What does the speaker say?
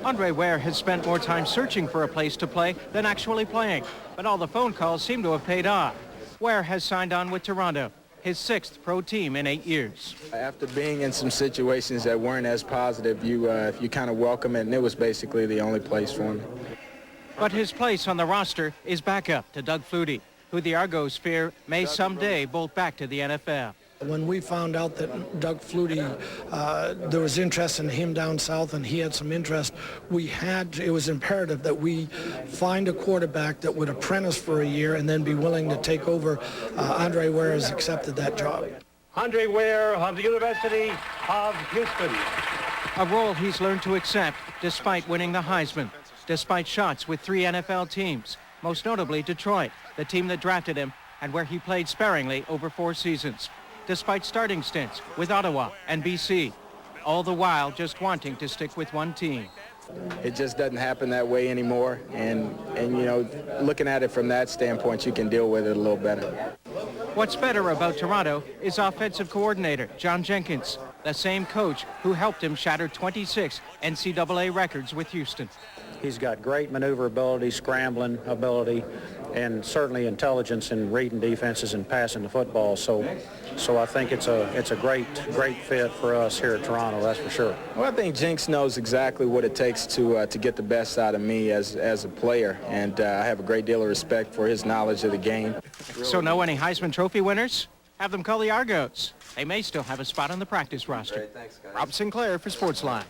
Andre Ware has spent more time searching for a place to play than actually playing, but all the phone calls seem to have paid off. Ware has signed on with Toronto, his 6th pro team in 8 years. After being in some situations that weren't as positive, you kind of welcome it, and it was basically the only place for me. But his place on the roster is back up to Doug Flutie, who the Argos fear may someday bolt back to the NFL. When we found out that Doug Flutie, there was interest in him down south and he had some interest, it was imperative that we find a quarterback that would apprentice for a year and then be willing to take over. Andre Ware has accepted that job. Andre Ware of the University of Houston. A role he's learned to accept despite winning the Heisman, despite shots with 3 NFL teams, most notably Detroit, the team that drafted him and where he played sparingly over 4 seasons. Despite starting stints with Ottawa and BC, all the while just wanting to stick with one team. It just doesn't happen that way anymore, and you know, looking at it from that standpoint, you can deal with it a little better. What's better about Toronto is offensive coordinator John Jenkins, the same coach who helped him shatter 26 NCAA records with Houston. He's got great maneuverability, scrambling ability, and certainly intelligence in reading defenses and passing the football. So I think it's a great fit for us here at Toronto, that's for sure. Well, I think Jenks knows exactly what it takes to get the best out of me as a player, and I have a great deal of respect for his knowledge of the game. So know any Heisman Trophy winners? Have them call the Argonauts. They may still have a spot on the practice roster. Thanks, guys. Rob Sinclair for Sportsline.